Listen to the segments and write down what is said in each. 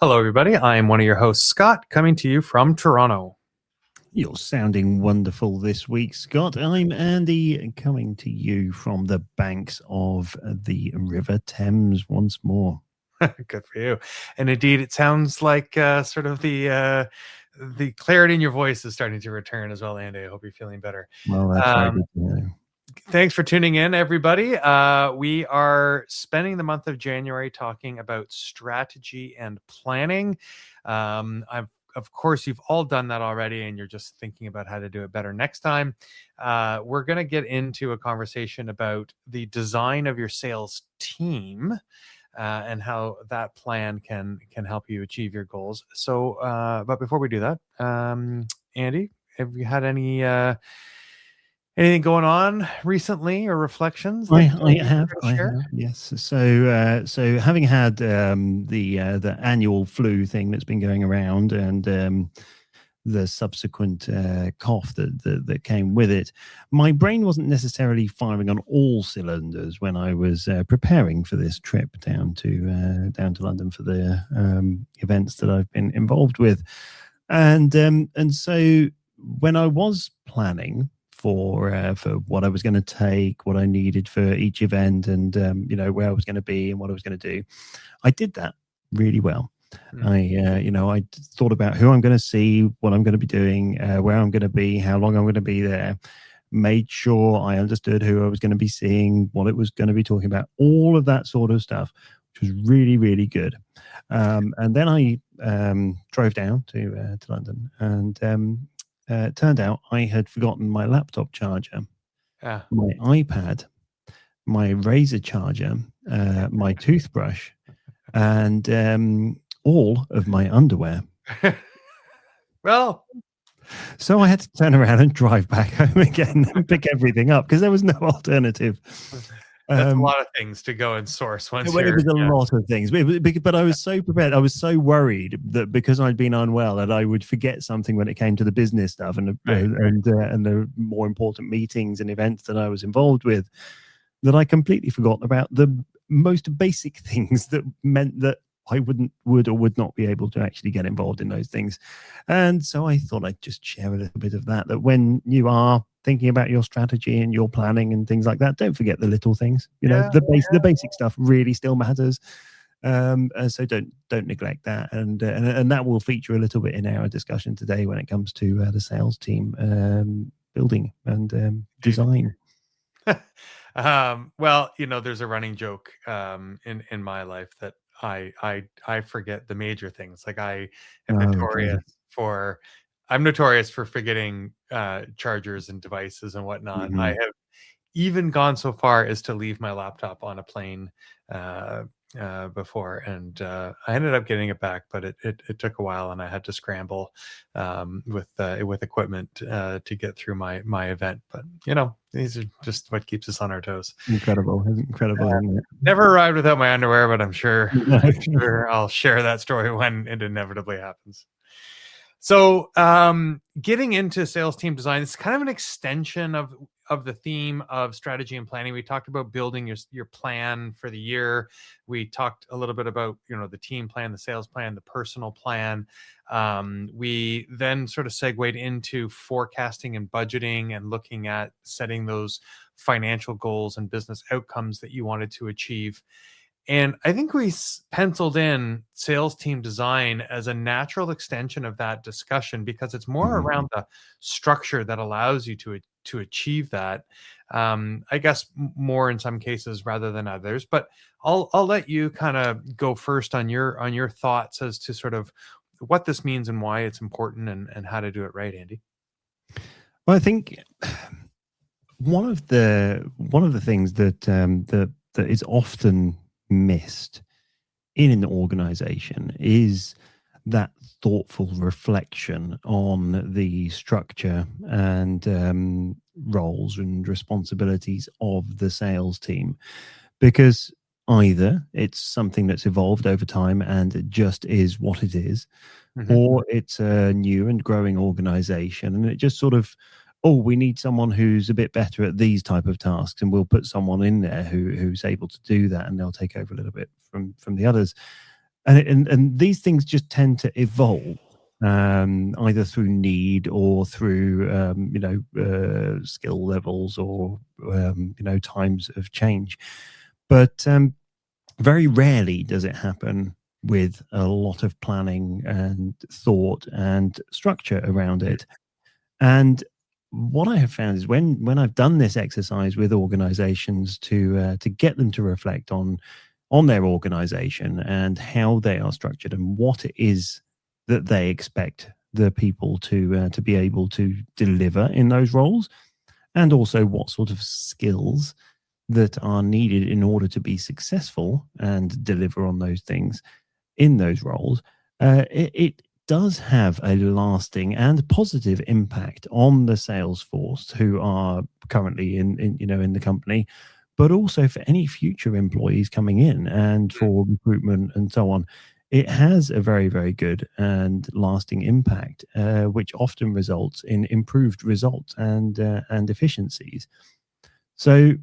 Hello, everybody. I am one of your hosts, Scott, coming to you from Toronto. You're sounding wonderful this week, Scott. I'm Andy, coming to you from the banks of the River Thames once more. Good for you. And indeed, it sounds like sort of the clarity in your voice is starting to return as well, Andy. I hope you're feeling better. Well, that's very good to know. Thanks for tuning in, everybody. We are spending the month of January talking about strategy and planning. Of course, you've all done that already, and you're just thinking about how to do it better next time. We're going to get into a conversation about the design of your sales team and how that plan can help you achieve your goals. So, but before we do that, Andy, have you had anything going on recently or reflections? I have, yes. So having had the annual flu thing that's been going around and the subsequent cough that came with it, my brain wasn't necessarily firing on all cylinders when I was preparing for this trip down to London for the events that I've been involved with, and so when I was planning for what I was going to take, what I needed for each event, and where I was going to be and what I was going to do, I did that really well. I thought about who I'm going to see, what I'm going to be doing, where I'm going to be, how long I'm going to be there, made sure I understood who I was going to be seeing, what it was going to be talking about, all of that sort of stuff, which was really, really good. And then I drove down to London, and it turned out I had forgotten my laptop charger, my iPad, my Razor charger, my toothbrush, and all of my underwear. Well, so I had to turn around and drive back home again and pick everything up because there was no alternative. That's a lot of things to go and source once. It was a lot of things, but I was so prepared. I was so worried that because I'd been unwell, that I would forget something when it came to the business stuff and the more important meetings and events that I was involved with, that I completely forgot about the most basic things that meant that I would or would not be able to actually get involved in those things. And so I thought I'd just share a little bit of that when you are thinking about your strategy and your planning and things like that, don't forget the little things. The basic stuff really still matters. And so don't neglect that. And that will feature a little bit in our discussion today when it comes to the sales team building and design. Well, there's a running joke in my life that I forget the major things. Like I am notorious for forgetting chargers and devices and whatnot. Mm-hmm. I have even gone so far as to leave my laptop on a plane before, and I ended up getting it back, but it took a while, and I had to scramble with equipment to get through my event. But these are just what keeps us on our toes. Incredible, isn't it? Never arrived without my underwear, but I'm sure I'll share that story when it inevitably happens. So getting into sales team design, it's kind of an extension of the theme of strategy and planning. We talked about building your plan for the year. We talked a little bit about, the team plan, the sales plan, the personal plan. We then sort of segued into forecasting and budgeting and looking at setting those financial goals and business outcomes that you wanted to achieve. And I think we penciled in sales team design as a natural extension of that discussion because it's more around the structure that allows you to achieve that. I guess more in some cases rather than others. But I'll let you kind of go first on your thoughts as to sort of what this means and why it's important and how to do it right, Andy. Well, I think one of the things that is often missed in an organization is that thoughtful reflection on the structure and roles and responsibilities of the sales team, because either it's something that's evolved over time and it just is what it is, or it's a new and growing organization and it just sort of, we need someone who's a bit better at these type of tasks, and we'll put someone in there who's able to do that, and they'll take over a little bit from the others. and these things just tend to evolve, either through need or through skill levels or times of change. But very rarely does it happen with a lot of planning and thought and structure around it. And what I have found is when I've done this exercise with organizations to get them to reflect on their organization and how they are structured and what it is that they expect the people to be able to deliver in those roles, and also what sort of skills that are needed in order to be successful and deliver on those things in those roles, it does have a lasting and positive impact on the sales force who are currently in the company, but also for any future employees coming in and for recruitment and so on. It has a very, very good and lasting impact, which often results in improved results and efficiencies. So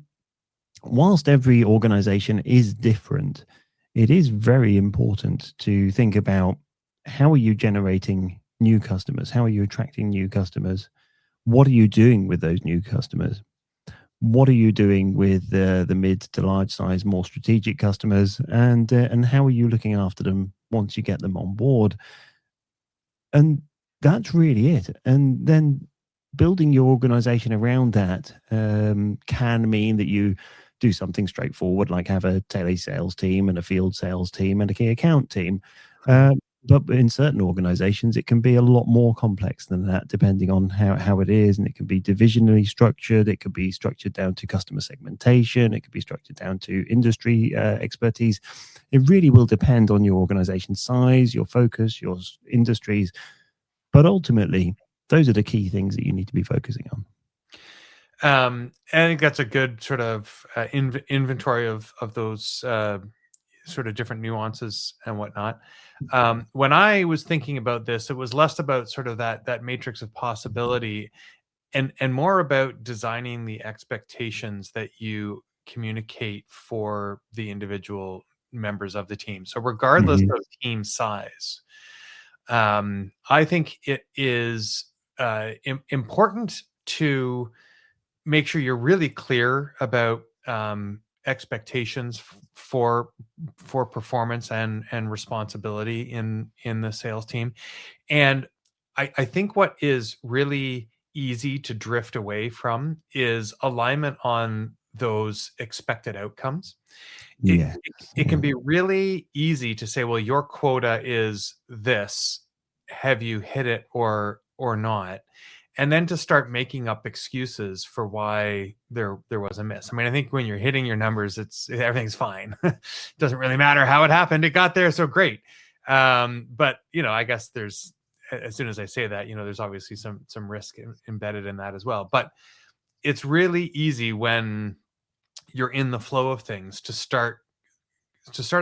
whilst every organization is different, it is very important to think about how are you generating new customers? How are you attracting new customers? What are you doing with those new customers? What are you doing with the mid to large size, more strategic customers? And how are you looking after them once you get them on board? And that's really it. And then building your organization around that can mean that you do something straightforward, like have a telesales team and a field sales team and a key account team. But in certain organizations, it can be a lot more complex than that, depending on how it is. And it can be divisionally structured. It could be structured down to customer segmentation. It could be structured down to industry expertise. It really will depend on your organization size, your focus, your industries. But ultimately, those are the key things that you need to be focusing on. I think that's a good sort of inventory of those sort of different nuances and whatnot. When I was thinking about this, it was less about sort of that matrix of possibility and more about designing the expectations that you communicate for the individual members of the team. So regardless of team size, I think it is important to make sure you're really clear about expectations for performance and responsibility in the sales team. And I think what is really easy to drift away from is alignment on those expected outcomes. It can be really easy to say, well, your quota is this. Have you hit it or not? And then to start making up excuses for why there was a miss. I mean, I think when you're hitting your numbers, everything's fine. It doesn't really matter how it happened. It got there, so great. But I guess there's, as soon as I say that, there's obviously some risk embedded in that as well. But it's really easy when you're in the flow of things to start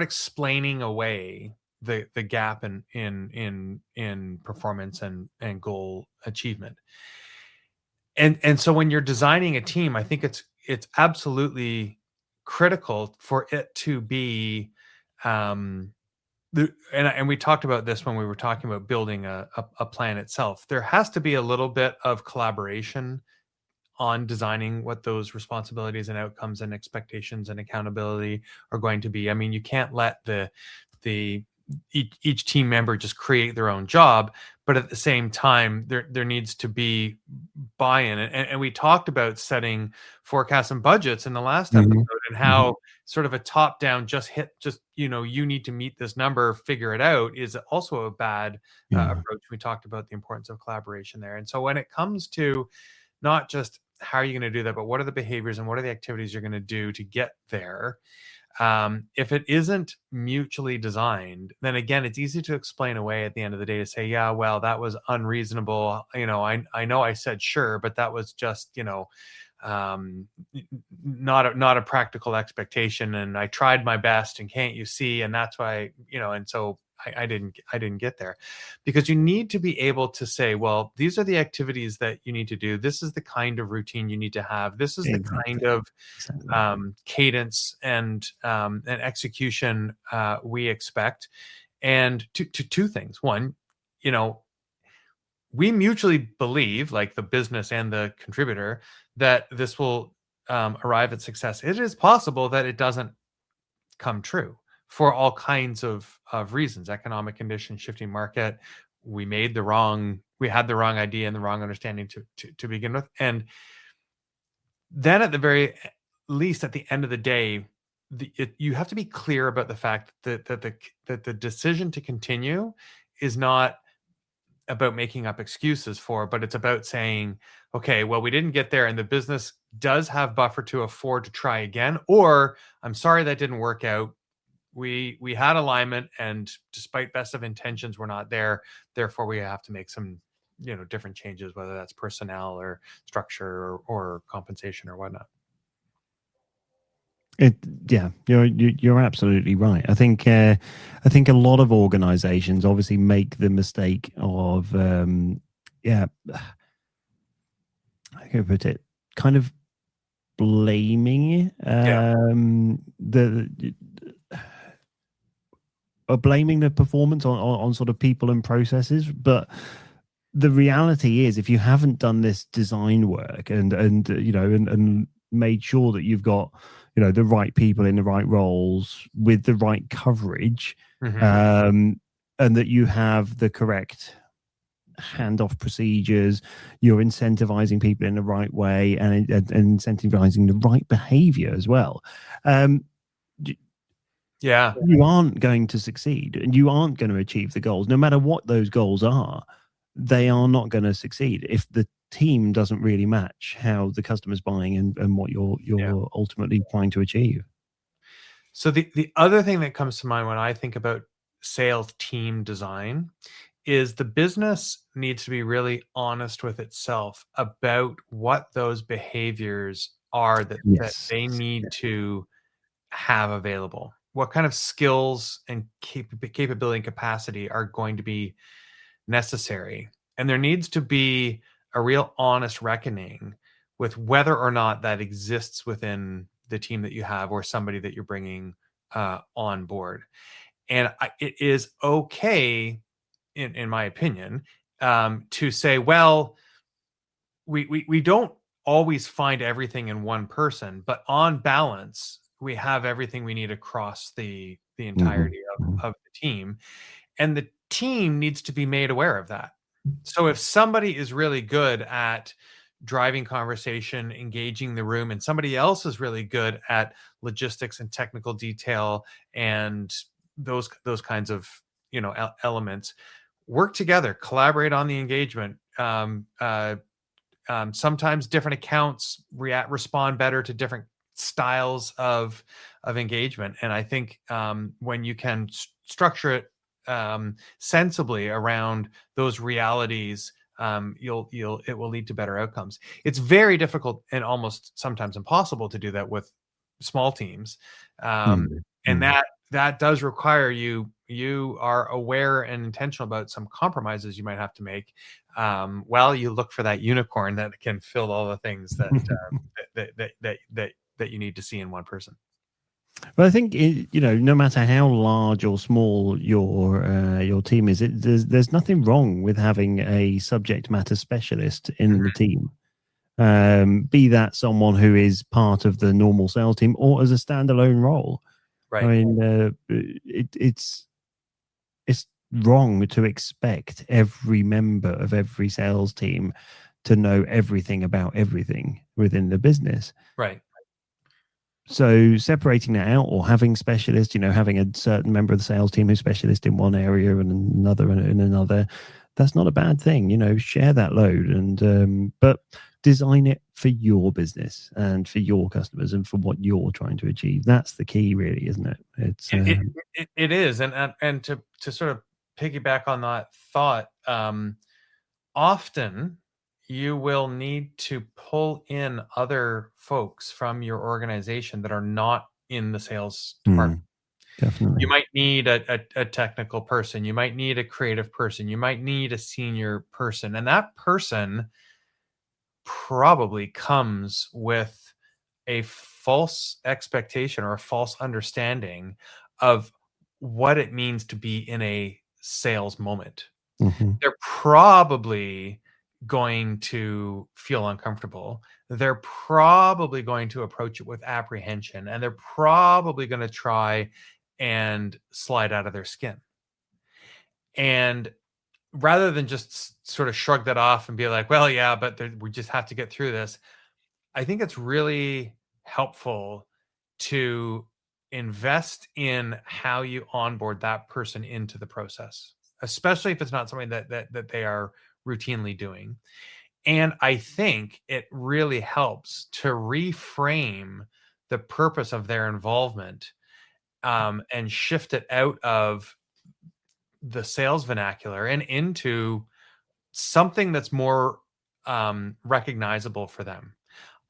explaining away the gap in performance and goal achievement. And so when you're designing a team, I think it's absolutely critical for it to be and we talked about this when we were talking about building a plan itself. There has to be a little bit of collaboration on designing what those responsibilities and outcomes and expectations and accountability are going to be. I mean, you can't let each team member just create their own job, but at the same time, there needs to be buy-in. And we talked about setting forecasts and budgets in the last episode, and how sort of a top-down you need to meet this number, figure it out, is also a bad approach. We talked about the importance of collaboration there. And so when it comes to not just how are you going to do that, but what are the behaviors and what are the activities you're going to do to get there? If it isn't mutually designed, then again, it's easy to explain away at the end of the day to say, yeah, well, that was unreasonable. I know I said sure, but that was just, not a practical expectation. And I tried my best, and can't you see? And that's why, and so I didn't get there. Because you need to be able to say, well, these are the activities that you need to do. This is the kind of routine you need to have. This is the kind of cadence and execution we expect. And two things. One, we mutually believe, like the business and the contributor, that this will arrive at success. It is possible that it doesn't come true for all kinds of reasons: economic conditions, shifting market. We had the wrong idea and the wrong understanding to begin with. And then at the very least, at the end of the day, you have to be clear about the fact that the decision to continue is not about making up excuses for, but it's about saying, okay, well, we didn't get there and the business does have buffer to afford to try again, or I'm sorry that didn't work out. We had alignment, and despite best of intentions, we're not there. Therefore, we have to make some different changes, whether that's personnel or structure or compensation or whatnot. You're absolutely right. I think a lot of organizations obviously make the mistake of how can I put it, kind of blaming blaming the performance on sort of people and processes. But the reality is, if you haven't done this design work and made sure that you've got the right people in the right roles with the right coverage, and that you have the correct handoff procedures, you're incentivizing people in the right way and incentivizing the right behavior as well. You aren't going to succeed, and you aren't going to achieve the goals, no matter what those goals are. They are not going to succeed if the team doesn't really match how the customer's buying and what you're ultimately trying to achieve. So the other thing that comes to mind when I think about sales team design is the business needs to be really honest with itself about what those behaviors are that they need to have available. What kind of skills and capability and capacity are going to be necessary? And there needs to be a real honest reckoning with whether or not that exists within the team that you have or somebody that you're bringing on board. And it is okay, in my opinion, to say, well, we don't always find everything in one person, but on balance, we have everything we need across the entirety of the team. And the team needs to be made aware of that. So if somebody is really good at driving conversation, engaging the room, and somebody else is really good at logistics and technical detail and those kinds of elements, work together, collaborate on the engagement. Sometimes different accounts respond better to different styles of engagement, and I think when you can structure it sensibly around those realities, it will lead to better outcomes. It's very difficult and almost sometimes impossible to do that with small teams, and that does require you are aware and intentional about some compromises you might have to make while you look for that unicorn that can fill all the things that that you need to see in one person. Well, I think no matter how large or small your team is, there's nothing wrong with having a subject matter specialist in the team. Be that someone who is part of the normal sales team or as a standalone role. Right. I mean, it's wrong to expect every member of every sales team to know everything about everything within the business. Right. So separating that out, or having specialists, having a certain member of the sales team who's specialist in one area and another in another, that's not a bad thing. Share that load, and but design it for your business and for your customers and for what you're trying to achieve. That's the key, really, isn't it? It is, and to sort of piggyback on that thought, often you will need to pull in other folks from your organization that are not in the sales department. Definitely. You might need a technical person. You might need a creative person. You might need a senior person. And that person probably comes with a false expectation or a false understanding of what it means to be in a sales moment. Mm-hmm. They're probably going to feel uncomfortable. They're probably going to approach it with apprehension, and they're probably going to try and slide out of their skin. And rather than just sort of shrug that off and be like, well, yeah, but we just have to get through this, I think it's really helpful to invest in how you onboard that person into the process, especially if it's not something that they are routinely doing. And I think it really helps to reframe the purpose of their involvement, and shift it out of the sales vernacular and into something that's more recognizable for them.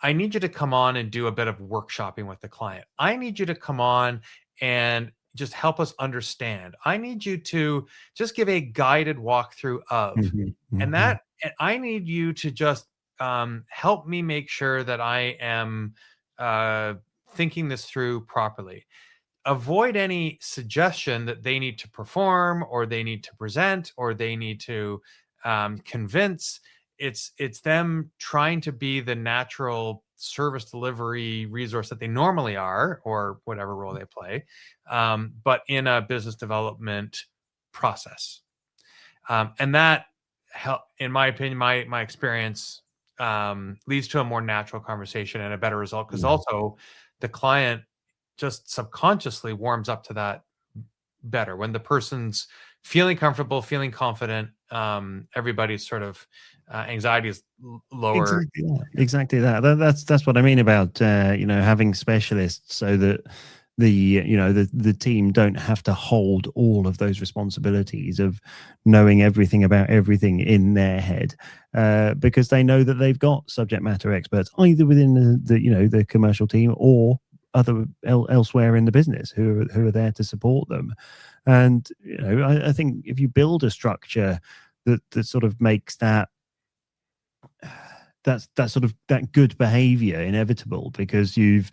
I need you to come on and do a bit of workshopping with the client. I need you to come on and just help us understand. I need you to just give a guided walkthrough of, Mm-hmm. and I need you to just help me make sure that I am thinking this through properly. Avoid any suggestion that they need to perform or they need to present or they need to convince. It's them trying to be the natural service delivery resource that they normally are, or whatever role they play, but in a business development process. And that, in my opinion, my experience, leads to a more natural conversation and a better result, because also the client just subconsciously warms up to that better when the person's feeling comfortable, feeling confident. Everybody's sort of anxiety is lower. Exactly that. That's what I mean about having specialists, so that the team don't have to hold all of those responsibilities of knowing everything about everything in their head, because they know that they've got subject matter experts either within the commercial team or elsewhere in the business who are there to support them. And I think if you build a structure that sort of makes that sort of that good behavior inevitable, because you've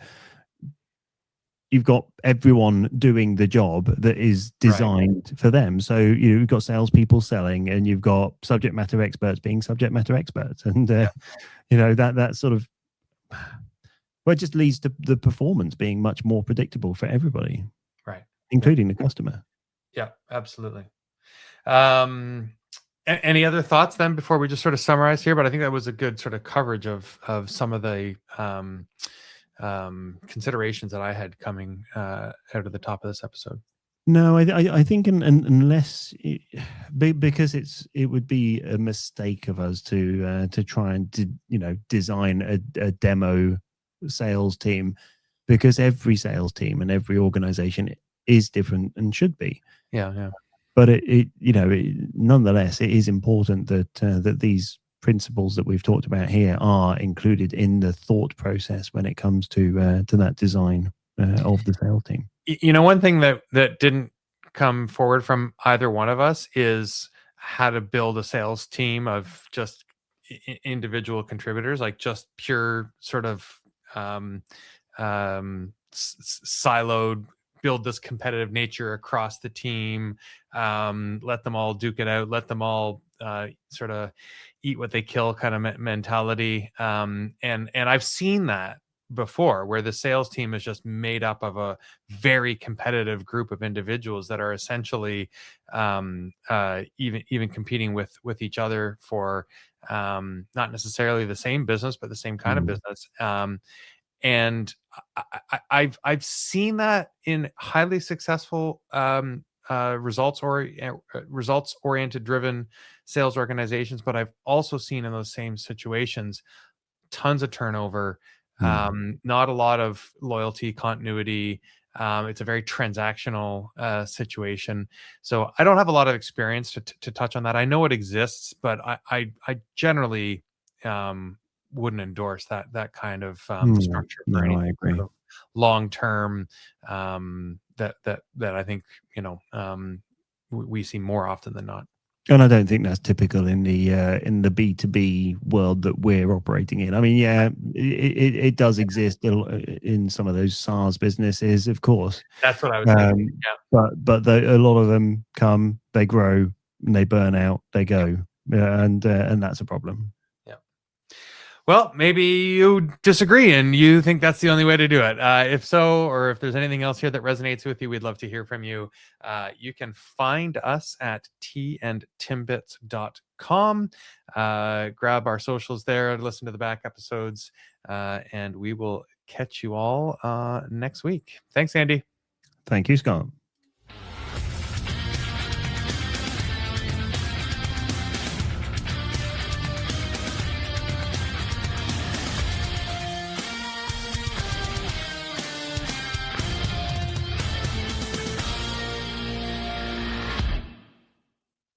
got everyone doing the job that is designed for them. So you've got salespeople selling, and you've got subject matter experts being subject matter experts, and that sort of, well, it just leads to the performance being much more predictable for everybody, right, including the customer. Yeah, absolutely. Any other thoughts then before we just sort of summarize here? But I think that was a good sort of coverage of some of the considerations that I had coming out of the top of this episode. No, I think unless because it would be a mistake of us to try and design a demo sales team, because every sales team and every organization is different and should be. Yeah. But it nonetheless, it is important that these principles that we've talked about here are included in the thought process when it comes to that design of the sales team. One thing that didn't come forward from either one of us is how to build a sales team of just individual contributors, like just pure sort of siloed, build this competitive nature across the team, let them all duke it out, let them all sort of eat what they kill kind of mentality. And I've seen that before, where the sales team is just made up of a very competitive group of individuals that are essentially even competing with each other for not necessarily the same business, but the same kind of business. And I've seen that in highly successful results oriented driven sales organizations, but I've also seen in those same situations tons of turnover, not a lot of loyalty, continuity. It's a very transactional situation. So I don't have a lot of experience to touch on that. I know it exists, but I generally wouldn't endorse that kind of structure for any sort of long term that I think we see more often than not. And I don't think that's typical in the B2B world that we're operating in. I mean, yeah, it does exist in some of those SaaS businesses, of course. That's what I was thinking. Yeah. But a lot of them come, they grow, and they burn out, they go, and that's a problem. Yeah. Well, maybe you disagree and you think that's the only way to do it. If so, or if there's anything else here that resonates with you, we'd love to hear from you. You can find us at tandtimbits.com. Grab our socials there, listen to the back episodes, and we will catch you all next week. Thanks, Andy. Thank you, Scott.